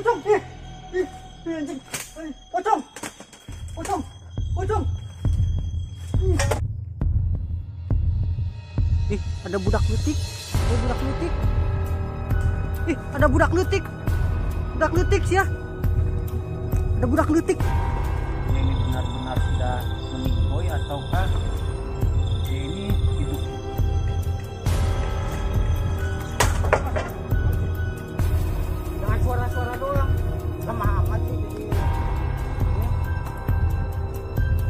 pocong, anjing, pocong, pocong, pocong. Ada budak lutik, ada budak lutik, sih ya. Ada budak lutik. Ini benar-benar sudah meninggoy ataukah ini hidup? Dengan suara-suara doang, lama amat sih. Jadi ini.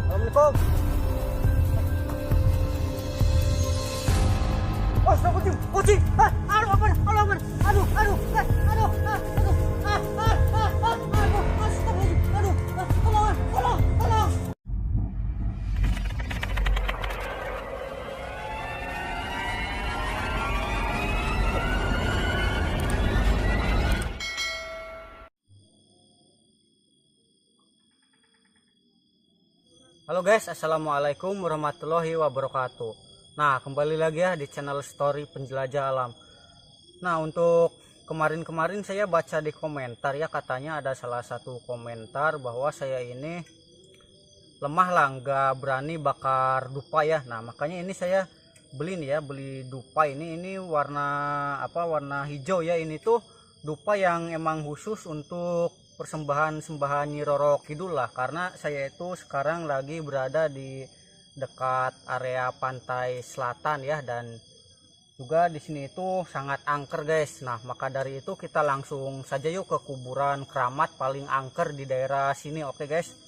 Assalamualaikum. Oh, sudah kucing. Aduh, apa? Aduh. Tolong. Halo guys, assalamualaikum warahmatullahi wabarakatuh. Nah, kembali lagi ya di channel Story Penjelajah Alam. Nah, untuk kemarin saya baca di komentar ya, katanya ada salah satu komentar bahwa saya ini lemah lah, nggak berani bakar dupa ya. Nah, makanya ini saya beli dupa ini warna hijau ya. Ini tuh dupa yang emang khusus untuk persembahan Nyi Roro Kidul lah, karena saya itu sekarang lagi berada di dekat area pantai selatan ya, dan juga di sini itu sangat angker guys. Nah, maka dari itu kita langsung saja yuk ke kuburan keramat paling angker di daerah sini. Oke guys.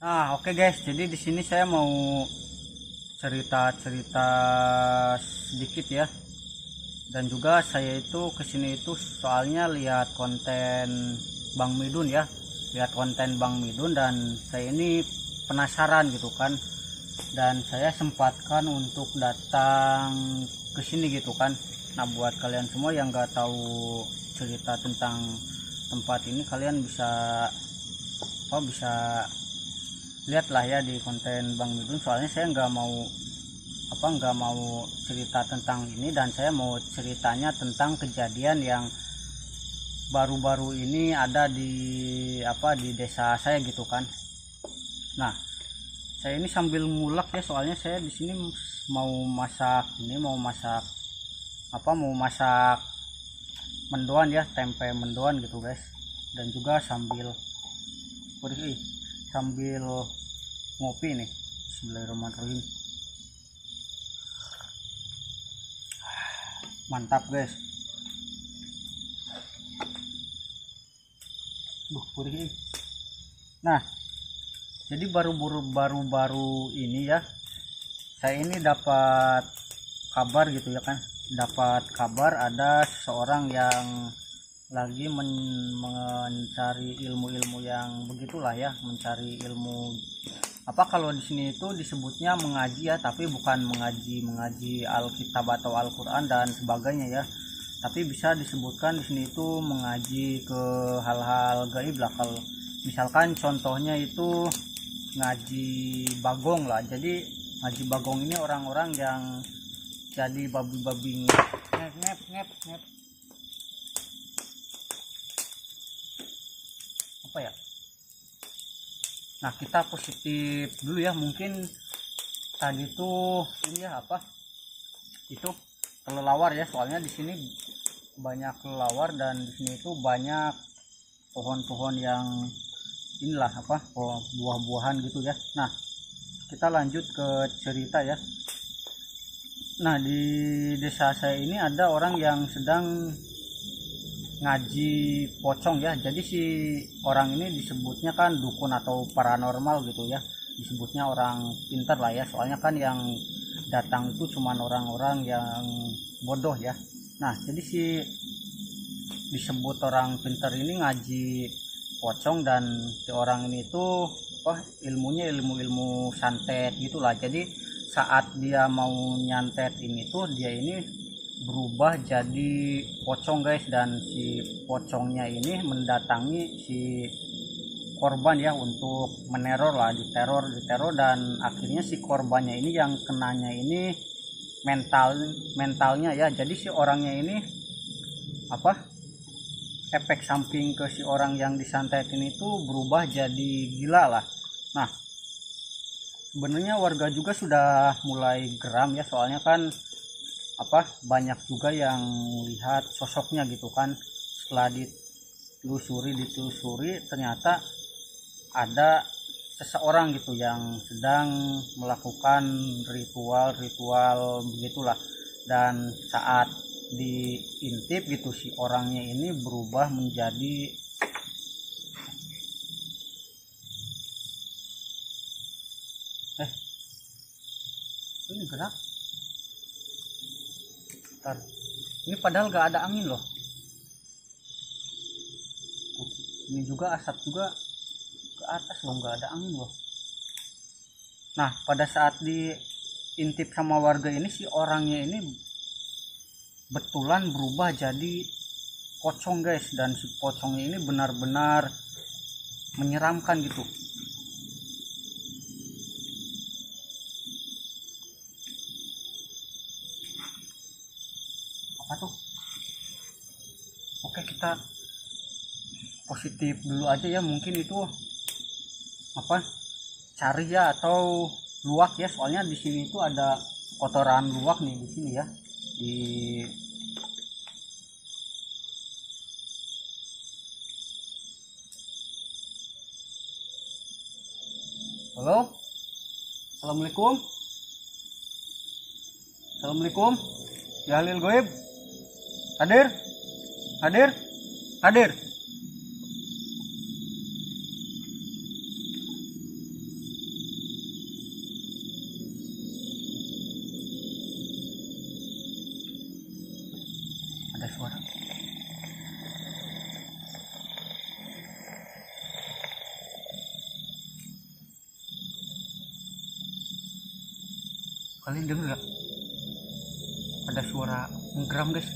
Nah, oke guys, jadi di sini saya mau cerita sedikit ya. Dan juga saya itu kesini itu soalnya lihat konten Bang Midun ya, dan saya ini penasaran gitu kan. Dan saya sempatkan untuk datang ke sini gitu kan. Nah, buat kalian semua yang nggak tahu cerita tentang tempat ini, kalian bisa lihatlah ya di konten Bang Midun. Soalnya saya nggak mau cerita tentang ini, dan saya mau ceritanya tentang kejadian yang baru-baru ini ada di desa saya gitu kan. Nah, saya ini sambil ngulek ya, soalnya saya di sini mau masak mendoan ya, tempe mendoan gitu guys. Dan juga sambil ngopi nih. Bismillahirrahmanirrahim. Mantap guys. Purih. Nah, jadi baru-baru ini ya, saya ini dapat kabar gitu ya kan, dapat kabar ada seseorang yang lagi mencari ilmu-ilmu yang begitulah ya, mencari ilmu apa, kalau di sini itu disebutnya mengaji ya, tapi bukan mengaji Alkitab atau Al-Qur'an dan sebagainya ya, tapi bisa disebutkan di sini itu mengaji ke hal-hal gaib lah. Kalau misalkan contohnya itu ngaji bagong lah. Jadi ngaji bagong ini orang-orang yang jadi babi-babi ngep apa ya. Nah, kita positif dulu ya, mungkin tadi tuh ini ya apa itu kelelawar ya, soalnya di sini banyak kelelawar dan di sini itu banyak pohon-pohon yang inilah apa, buah-buahan gitu ya. Nah, kita lanjut ke cerita ya. Nah, di desa saya ini ada orang yang sedang ngaji pocong ya. Jadi si orang ini disebutnya kan dukun atau paranormal gitu ya, disebutnya orang pintar lah ya, soalnya kan yang datang itu cuman orang-orang yang bodoh ya. Nah, jadi si disebut orang pintar ini ngaji pocong, dan si orang ini tuh ilmunya ilmu santet gitulah. Jadi saat dia mau nyantet ini tuh dia ini berubah jadi pocong guys, dan si pocongnya ini mendatangi si korban ya untuk meneror lah, diteror, dan akhirnya si korbannya ini yang kenanya ini mentalnya ya. Jadi si orangnya ini apa, efek samping ke si orang yang disantetin itu berubah jadi gila lah. Nah, sebenarnya warga juga sudah mulai geram ya, soalnya kan apa, banyak juga yang lihat sosoknya gitu kan. Setelah ditelusuri ternyata ada seseorang gitu yang sedang melakukan ritual begitulah, dan saat diintip gitu si orangnya ini berubah menjadi ini gerak. Bentar. Ini padahal gak ada angin loh. Ini juga asap juga ke atas loh, gak ada angin loh. Nah, pada saat diintip sama warga ini, si orangnya ini betulan berubah jadi pocong guys, dan si pocongnya ini benar-benar menyeramkan gitu. Apa tuh? Oke, kita positif dulu aja ya, mungkin itu apa, cari ya atau luwak ya, soalnya di sini itu ada kotoran luwak nih di sini ya, di halo, assalamualaikum, ya Halil Goib, hadir. Ada suara. Kalian denger gak? Ada suara menggeram guys.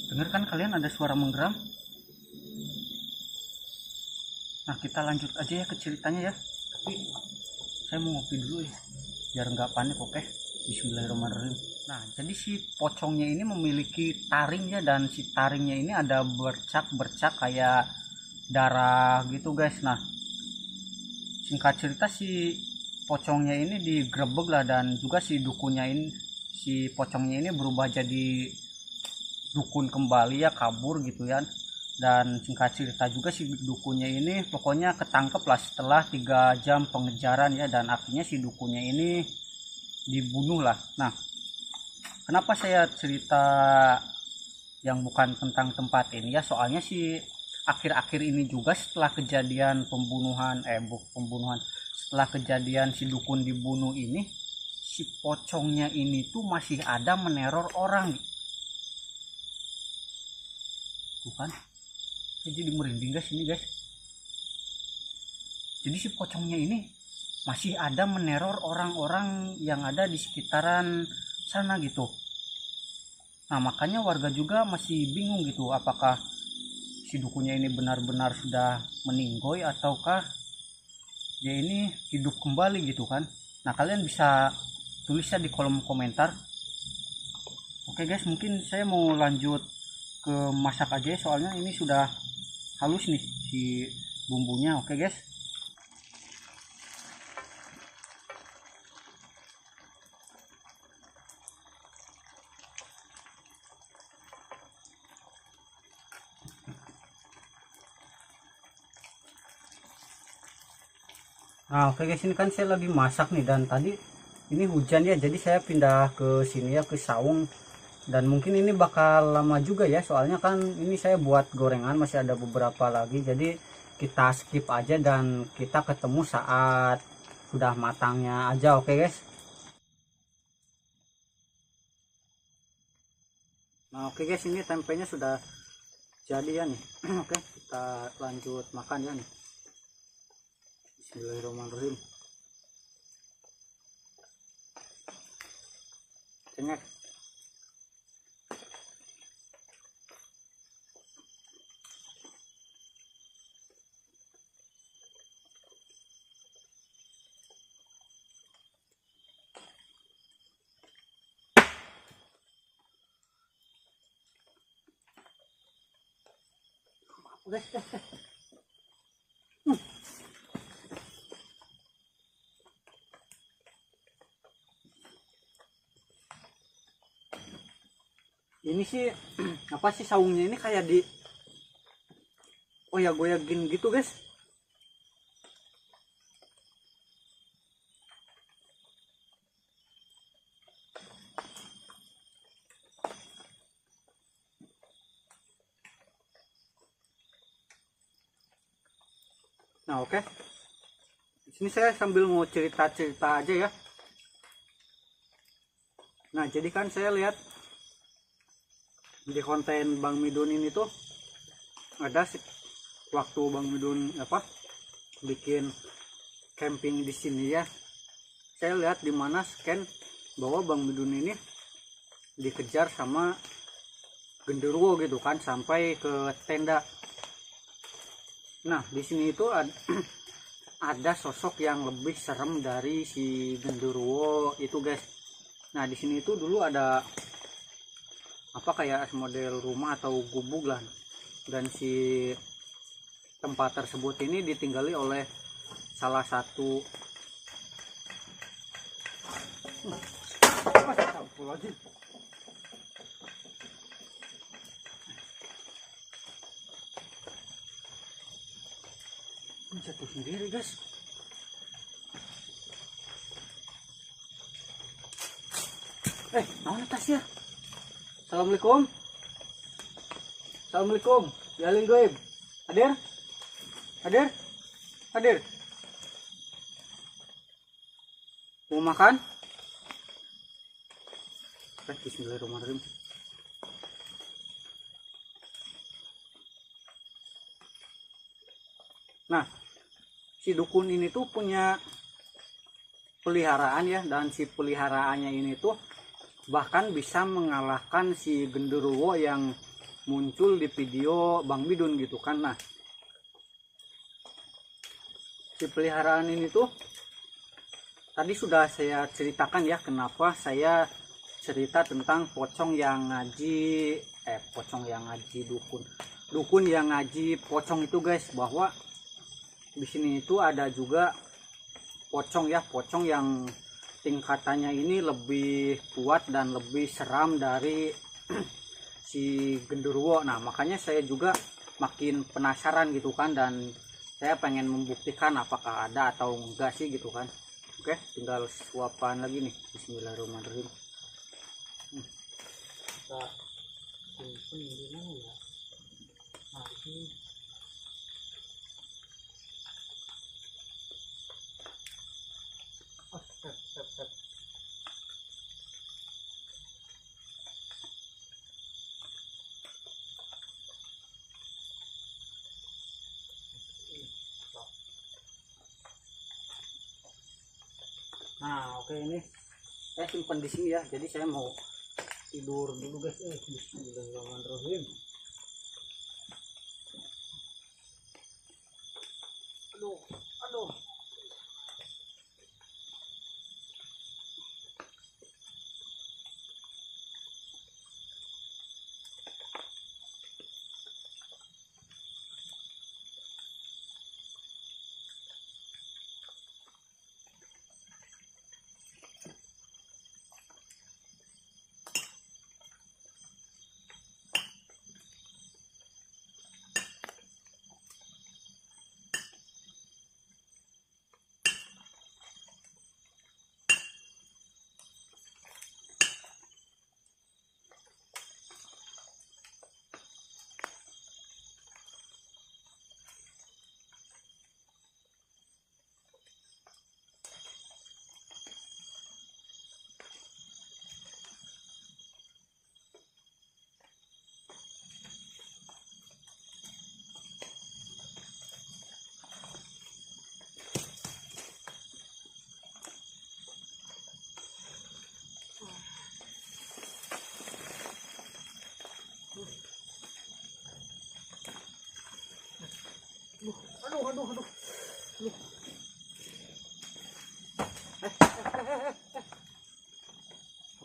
Dengar kan kalian ada suara menggeram? Nah, kita lanjut aja ya ke ceritanya ya. Tapi saya mau ngopi dulu ya, biar nggak panik. Oke, bismillahirrahmanirrahim. Nah, jadi si pocongnya ini memiliki taring ya, dan si taringnya ini ada bercak kayak darah gitu guys. Nah, singkat cerita si pocongnya ini digerebek lah, dan juga si dukunnya ini, si pocongnya ini berubah jadi dukun kembali ya, kabur gitu ya. Dan singkat cerita juga si dukunnya ini pokoknya ketangkep lah setelah 3 jam pengejaran ya, dan akhirnya si dukunnya ini dibunuh lah. Nah, kenapa saya cerita yang bukan tentang tempat ini ya, soalnya si akhir-akhir ini juga setelah kejadian pembunuhan, setelah kejadian si dukun dibunuh ini, si pocongnya ini tuh masih ada meneror orang. Tuh kan, jadi merinding guys ini guys. Jadi si pocongnya ini masih ada meneror orang-orang yang ada di sekitaran sana gitu. Nah, makanya warga juga masih bingung gitu, apakah si dukunnya ini benar-benar sudah meninggoy ataukah dia ini hidup kembali gitu kan. Nah, kalian bisa tulisnya di kolom komentar. Oke guys, mungkin saya mau lanjut ke masak aja ya, soalnya ini sudah halus nih si bumbunya. Oke guys. Nah, oke guys, ini kan saya lagi masak nih, dan tadi ini hujan ya, jadi saya pindah ke sini ya, ke saung. Dan mungkin ini bakal lama juga ya, soalnya kan ini saya buat gorengan masih ada beberapa lagi, jadi kita skip aja dan kita ketemu saat sudah matangnya aja. Oke guys. Nah, oke guys, ini tempenya sudah jadi ya nih. Oke, kita lanjut makan ya nih. Bismillahirrahmanirrahim. Cengek. Guys. Ini sih apa sih, saungnya ini kayak di goyagin gitu guys. Nah, oke. Di sini saya sambil mau cerita-cerita aja ya. Nah, jadi kan saya lihat di konten Bang Midun ini tuh ada waktu Bang Midun bikin camping di sini ya. Saya lihat di mana scan bahwa Bang Midun ini dikejar sama genderuwo gitu kan sampai ke tenda. Nah, di sini itu ada sosok yang lebih serem dari si genderuwo itu guys. Nah, di sini itu dulu ada kayak model rumah atau gubuk lah, dan si tempat tersebut ini ditinggali oleh salah satu jatuh sendiri guys. Mana tasnya? Assalamualaikum. Assalamualaikum. Jalin goib. Hadir? Hadir? Hadir? Mau makan? Bismillahirrahmanirrahim. Nah, si dukun ini tuh punya peliharaan ya, dan si peliharaannya ini tuh bahkan bisa mengalahkan si genderuwo yang muncul di video Bang Midun gitu kan. Nah, si peliharaan ini tuh tadi sudah saya ceritakan ya, kenapa saya cerita tentang pocong yang ngaji dukun yang ngaji pocong itu guys, bahwa di sini itu ada juga pocong yang tingkatannya ini lebih kuat dan lebih seram dari si genderuwo. Nah, makanya saya juga makin penasaran gitu kan, dan saya pengen membuktikan apakah ada atau enggak sih gitu kan. Oke, tinggal suapan lagi nih. Bismillahirrahmanirrahim. Kita simpen di mana ya? Nah, di sini. Oh, step. Nah, oke, ini saya simpan di sini ya. Jadi saya mau tidur dulu guys. Bismillahirrahmanirrahim. Aduh. Aduh.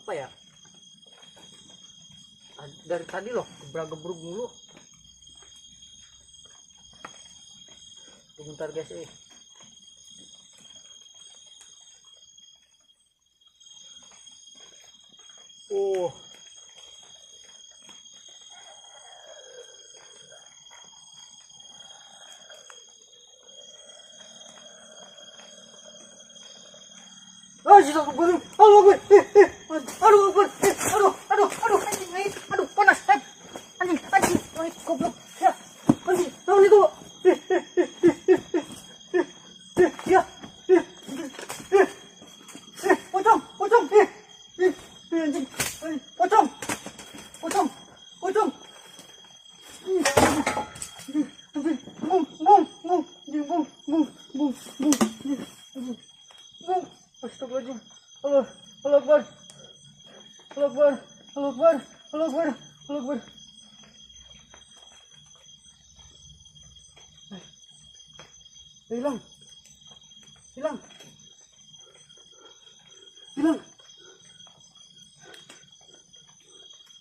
Apa ya? Dari tadi loh gebrak-gebruk mulu. Sebentar guys, aduh, panas, anjing, goblok, ya, anjing, tahun itu, ya, pocong, anjing, pocong, astagfirullahaladzim. Allah Akbar. Hilang.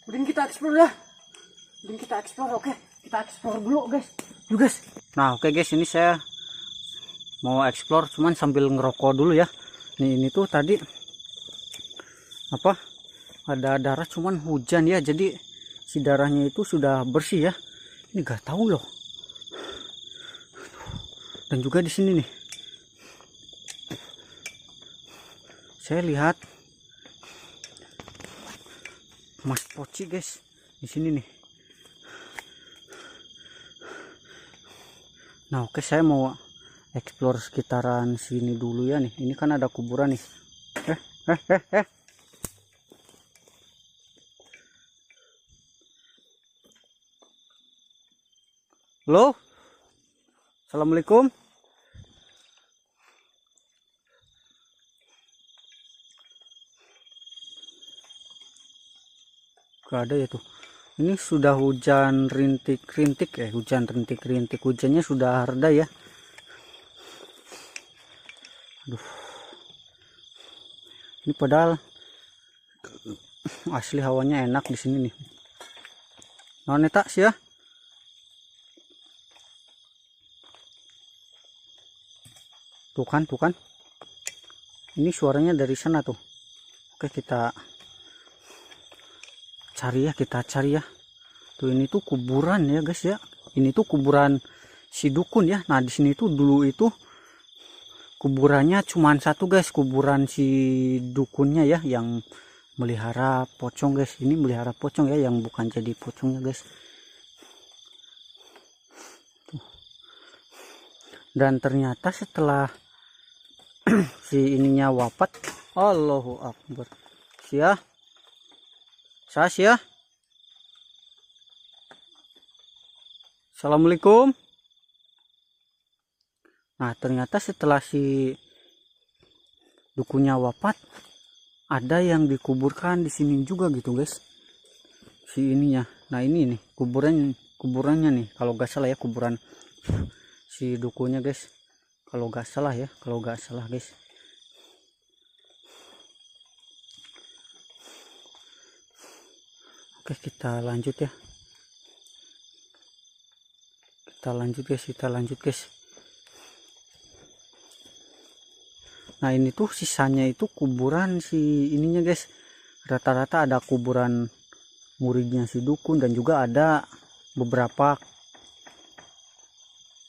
Mending kita explore ya. Oke. Kita explore dulu guys. Nah, oke guys, ini saya mau explore cuman sambil ngerokok dulu ya. Ini tuh tadi apa? Ada darah cuman hujan ya. Jadi si darahnya itu sudah bersih ya. Ini gak tahu loh. Dan juga di sini nih. Saya lihat Mas Poci guys di sini nih. Nah, oke, saya mau explore sekitaran sini dulu ya nih. Ini kan ada kuburan nih. Halo, assalamualaikum. Gak ada ya tuh. Ini sudah hujan rintik-rintik ya, hujannya sudah reda ya. Aduh, ini padahal asli hawanya enak di sini nih. Noneta sih ya. Tuh kan. Ini suaranya dari sana tuh. Oke, kita cari ya. Tuh, ini tuh kuburan ya guys ya. ini tuh kuburan si dukun ya. Nah di sini tuh dulu itu kuburannya cuman satu guys, kuburan si dukunnya ya, yang melihara pocong guys. Ini melihara pocong ya, yang bukan jadi pocongnya guys. Dan ternyata setelah si ininya wafat, Allahu Akbar, sia Sasya, Assalamualaikum. Nah ternyata setelah si dukunya wafat, ada yang dikuburkan di sini juga gitu guys, si ininya. Nah ini nih kuburannya nih, kalau gak salah ya, kuburan si dukunya guys, kalau gak salah ya, kalau gak salah guys. Oke, kita lanjut ya, kita lanjut guys. Nah ini tuh sisanya itu kuburan si ininya guys, rata-rata ada kuburan muridnya si dukun, dan juga ada beberapa.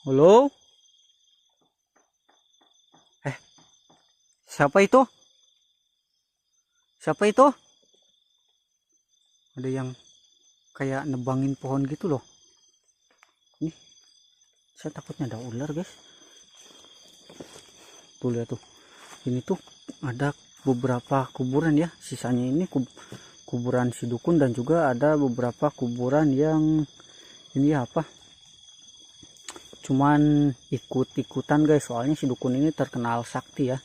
Halo, siapa itu? Ada yang kayak nebangin pohon gitu loh. Ini saya takutnya ada ular guys. Tuh lihat tuh, ini tuh ada beberapa kuburan ya, sisanya ini kuburan si dukun, dan juga ada beberapa kuburan yang ini apa, cuman ikut-ikutan guys. Soalnya si dukun ini terkenal sakti ya.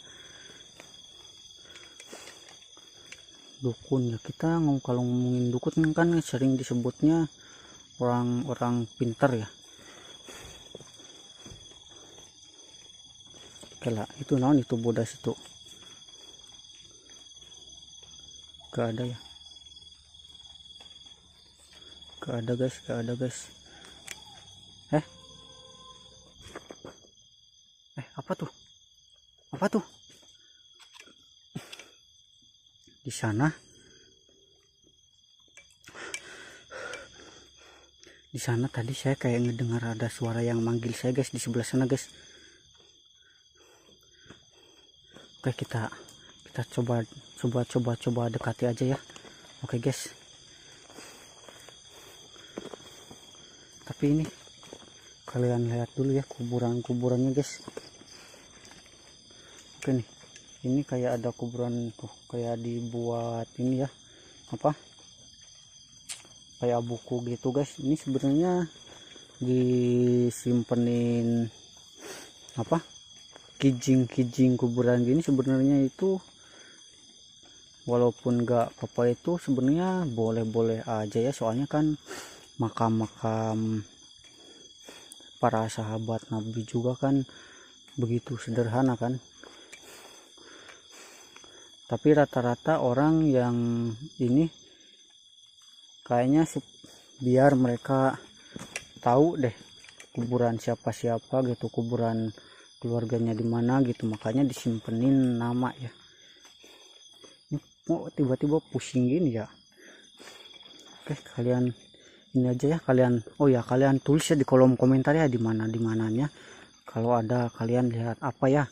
Dukun ya, kita kalau ngomongin dukun kan sering disebutnya orang-orang pintar ya. Oke lah, itu naon itu bodas itu, gak ada ya, gak ada guys. Apa tuh di sana? Di sana tadi saya kayak ngedengar ada suara yang manggil saya guys, di sebelah sana guys. Oke, kita coba dekati aja ya. Oke guys, tapi ini kalian lihat dulu ya kuburannya guys. Oke nih, ini kayak ada kuburan tuh, kayak dibuat ini ya, apa, kayak buku gitu guys. Ini sebenarnya disimpenin apa, kijing kuburan gini. Sebenarnya itu walaupun nggak apa-apa, itu sebenarnya boleh-boleh aja ya, soalnya kan makam-makam para sahabat Nabi juga kan begitu sederhana kan. Tapi rata-rata orang yang ini kayaknya biar mereka tahu deh kuburan siapa-siapa gitu, kuburan keluarganya di mana gitu, makanya disimpenin nama ya. Ini kok tiba-tiba pusing gini ya. Oke, kalian ini aja ya, kalian kalian tulis ya di kolom komentar ya, di mananya kalau ada kalian lihat apa ya,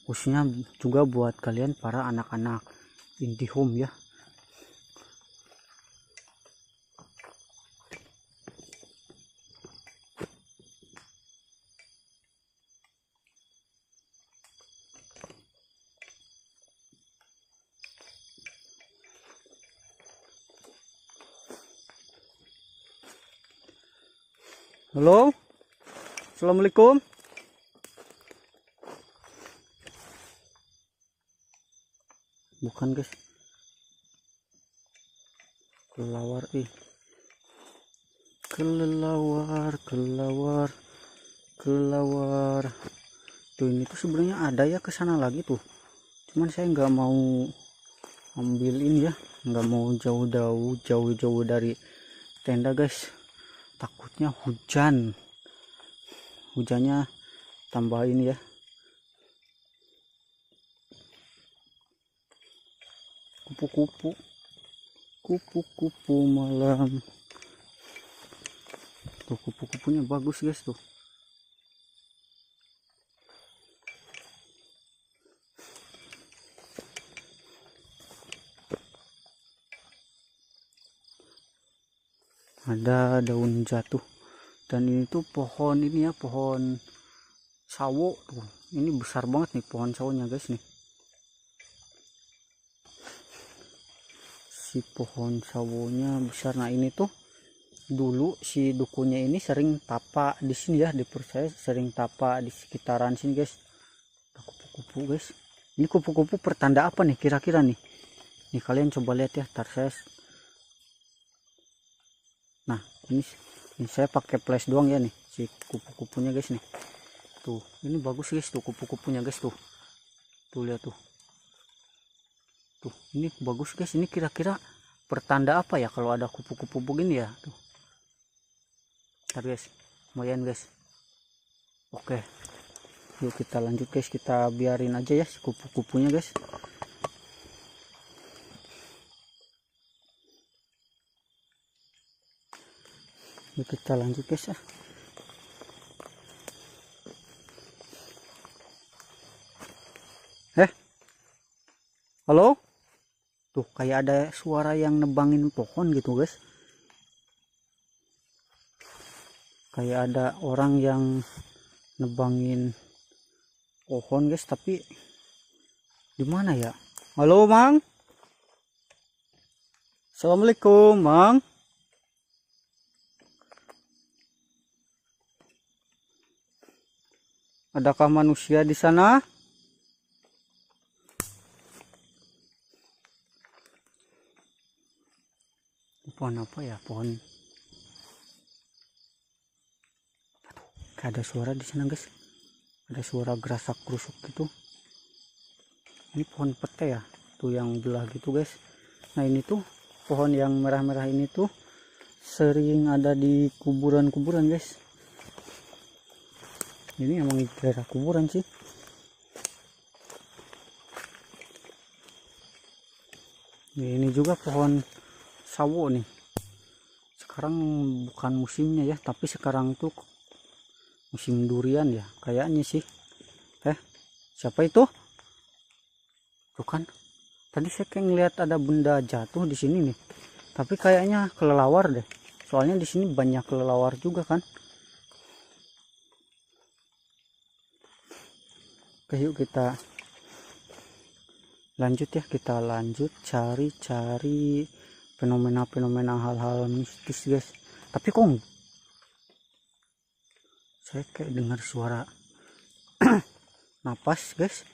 khususnya juga buat kalian para anak-anak IndiHome ya. Halo, Assalamualaikum. Bukan guys, kelelawar kelelawar tuh. Ini tuh sebenarnya ada ya ke sana lagi tuh, cuman saya nggak mau ambil ini ya, nggak mau jauh-jauh dari tenda guys, takutnya hujannya tambah ini ya. Kupu-kupu malam. Tuh kupu-kupunya bagus guys tuh. Ada daun jatuh, dan ini tuh pohon ini ya, pohon sawo tuh. Ini besar banget nih pohon sawonya guys nih. Si pohon sawonya besar. Nah ini tuh dulu si dukunya ini sering tapa di sini ya, dipercaya sering tapa di sekitaran sini guys. Kupu-kupu guys. Ini kupu-kupu pertanda apa nih kira-kira nih? Nih kalian coba lihat ya, tar saya. Nah ini saya pakai flash doang ya nih si kupu-kupunya guys nih. Tuh ini bagus guys tuh kupu-kupunya guys tuh. Tuh lihat tuh. Tuh ini bagus guys. Ini kira-kira pertanda apa ya kalau ada kupu-kupu begini ya tuh. Ntar guys, lumayan guys. Oke, yuk kita lanjut guys, kita biarin aja ya si kupu-kupunya guys. Yuk kita lanjut guys ya. Halo? Tuh kayak ada suara yang nebangin pohon gitu guys. Kayak ada orang yang nebangin pohon guys, tapi di mana ya? Halo Mang? Assalamualaikum Mang. Adakah manusia di sana? Pohon apa ya? Pohon. Kayak ada suara di sana guys. Ada suara gerasak kerusuk gitu. Ini pohon pete ya, tuh yang belah gitu guys. Nah ini tuh pohon yang merah-merah ini tuh sering ada di kuburan-kuburan guys. Ini emang daerah kuburan sih. Ini juga pohon sawo nih. Sekarang bukan musimnya ya, tapi sekarang tuh musim durian ya kayaknya sih. Siapa itu? Tuh kan, tadi saya kayak ngeliat ada benda jatuh di sini nih, tapi kayaknya kelelawar deh. Soalnya di sini banyak kelelawar juga kan. Oke, yuk kita lanjut ya, kita lanjut cari-cari fenomena-fenomena hal-hal mistis guys. Tapi kok saya kayak dengar suara napas guys,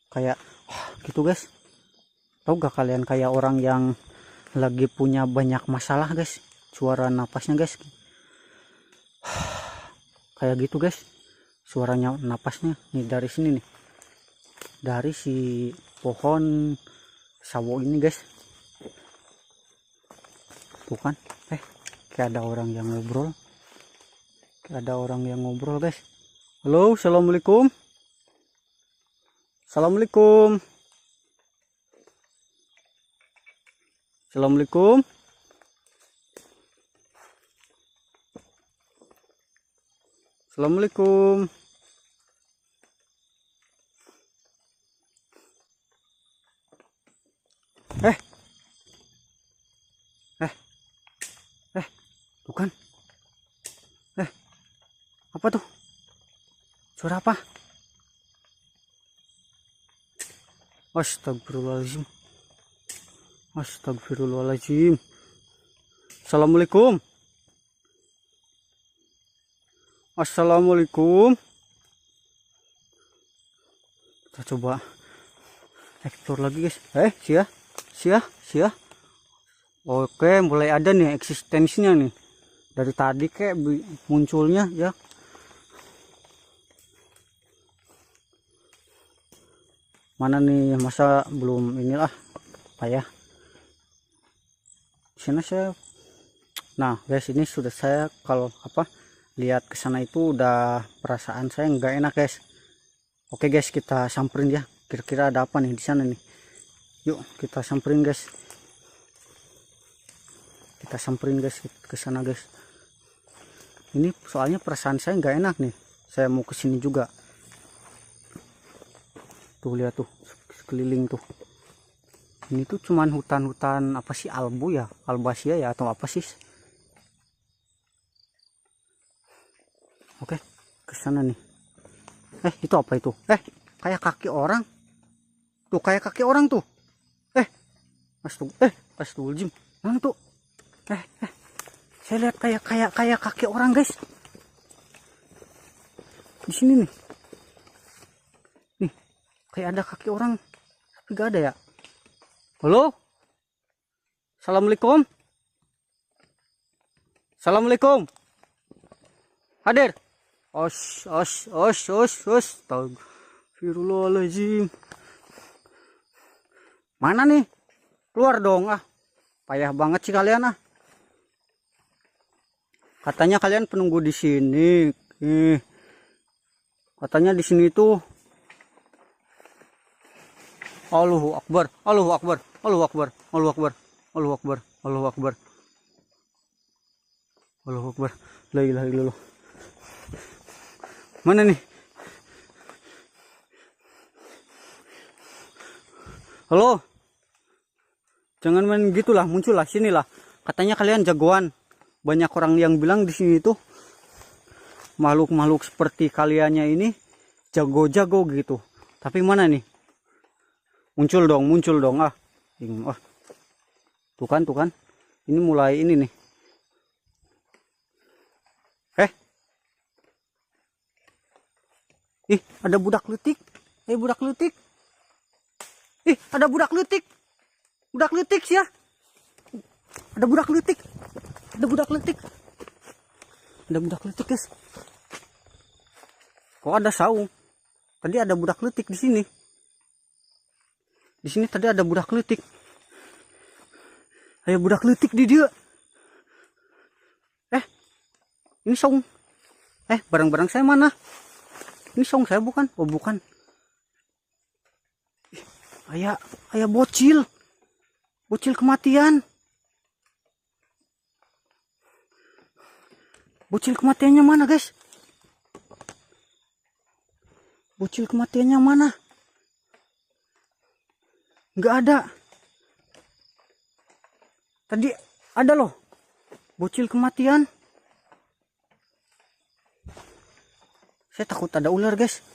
kayak gitu guys. Tahu gak kalian kayak orang yang lagi punya banyak masalah guys, suara napasnya guys kayak gitu guys, suaranya napasnya nih dari sini nih, dari si pohon sawo ini guys. Tuh kan, kayak ada orang yang ngobrol, guys. Halo, assalamualaikum. Assalamualaikum. Assalamualaikum. Assalamualaikum. Tuh kan. Apa tuh? Suara apa? Astagfirullahaladzim. Astagfirullahaladzim. Assalamualaikum. Assalamualaikum. Kita coba explore lagi guys. Sia. Oke, mulai ada nih eksistensinya nih. Dari tadi kayak munculnya ya. Mana nih, masa belum inilah apa ya. Sini saya. Nah guys, ini sudah saya kalau lihat ke sana itu udah perasaan saya nggak enak guys. Oke guys, kita samperin ya. Kira-kira ada apa nih di sana nih. Yuk kita samperin guys. Kita samperin guys ke sana guys. Ini soalnya perasaan saya nggak enak nih. Saya mau kesini juga. Tuh lihat tuh sekeliling tuh. Ini tuh cuman hutan-hutan apa sih, albu ya, albasia ya, atau apa sih? Oke, ke sana nih. Itu apa itu? Kayak kaki orang. Tuh kayak kaki orang tuh. Astagfirullahaladzim. Mana tuh? Saya lihat kayak kaki orang, guys. Di sini nih. Nih, kayak ada kaki orang, tapi gak ada ya. Halo? Assalamualaikum. Assalamualaikum. Hadir. Os. Astagfirullahaladzim. Mana nih? Keluar dong ah. Payah banget sih kalian ah. Katanya kalian penunggu di sini. Katanya di sini tuh Allahu Akbar, Allahu Akbar, Allahu Akbar, Allahu Akbar, Allahu Akbar, Allahu Akbar, Allahu Akbar. La ilaha illallah. Mana nih? Halo? Jangan main gitulah, muncullah sinilah. Katanya kalian jagoan. Banyak orang yang bilang di sini tuh makhluk-makhluk seperti kaliannya ini jago-jago gitu. Tapi mana nih? Muncul dong ah. Tuh kan. Ini mulai ini nih. Ada budak letik. Budak letik. Ada budak letik. Budak letik sih ya. Ada budak letik. Ada budak letik. Ada budak letik, guys. Kok ada saung? Tadi ada budak letik di sini. Di sini tadi ada budak letik. Ayo budak letik di dia. Ini saung. Barang-barang saya mana? Ini saung saya bukan? Oh bukan. Ayah bocil. Bocil kematian. Bocil kematiannya mana, guys? Bocil kematiannya mana? Nggak ada. Tadi ada loh. Bocil kematian. Saya takut ada ular, guys.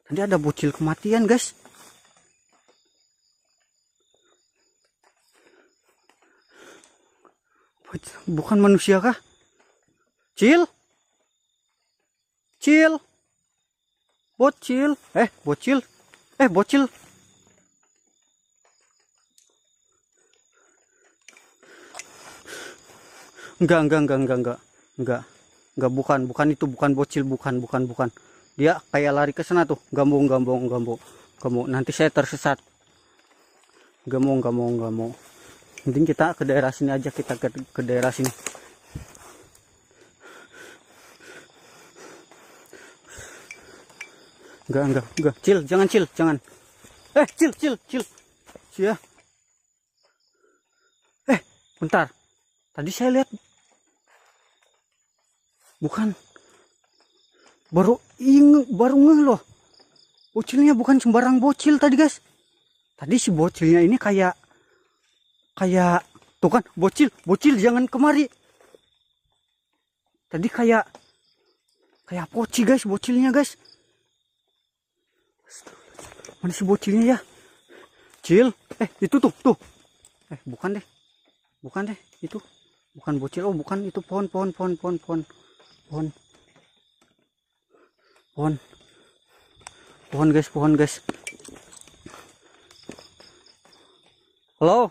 Tadi ada bocil kematian, guys. Bukan manusia kah? Cil? Bocil. Bocil. Enggak. Bukan itu, bukan bocil, bukan. Dia kayak lari ke sana tuh. Gambung. Nanti saya tersesat. Gak mau. Mending kita ke daerah sini aja, kita ke daerah sini. Enggak. Cil, jangan. Cil. Ya. Bentar. Tadi saya lihat. Bukan. Baru ngeh loh. Bocilnya bukan sembarang bocil tadi, guys. Tadi si bocilnya ini kayak tuh kan, bocil jangan kemari. Tadi kayak poci, guys, bocilnya, guys. Mana si bocilnya ya? Cil, itu tuh. Bukan deh, itu bukan bocil. Oh, bukan, itu pohon, guys. Halo.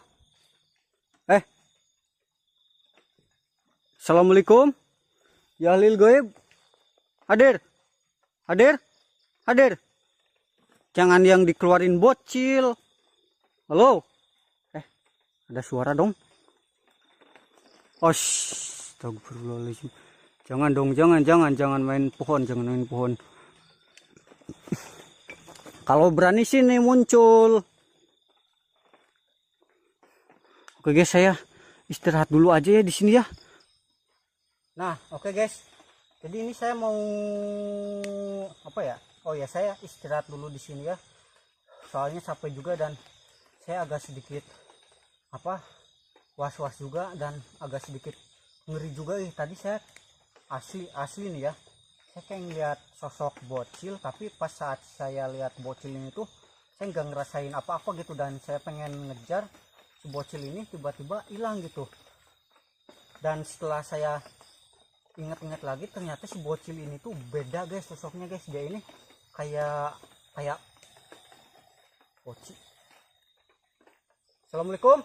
Assalamualaikum. Ya Lil Goib. Hadir. Jangan yang dikeluarin bocil. Halo. Ada suara dong. Astagfirullahaladzim. Jangan dong, jangan main pohon, Kalau berani sini muncul. Oke guys, saya istirahat dulu aja ya di sini ya. Nah, oke guys. Jadi ini saya mau apa ya? Oh ya, saya istirahat dulu di sini ya. Soalnya capek juga dan saya agak sedikit apa? Was-was juga dan agak sedikit ngeri juga. Tadi saya asli nih ya. Saya kayak ngeliat sosok bocil, tapi pas saat saya lihat bocil ini tuh saya nggak ngerasain apa-apa gitu, dan saya pengen ngejar si bocil ini, tiba-tiba hilang gitu. Dan setelah saya ingat-ingat lagi, ternyata si bocil ini tuh beda guys sosoknya guys. Dia ini kayak bocil. Assalamualaikum.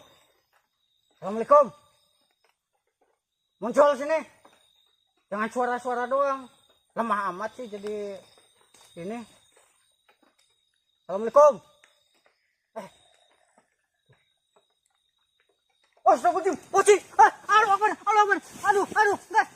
Assalamualaikum. Muncul sini. Jangan suara-suara doang. Lemah amat sih jadi ini. Assalamualaikum. Oh, sudah bocil. Aduh, aduh, aduh, aduh, enggak.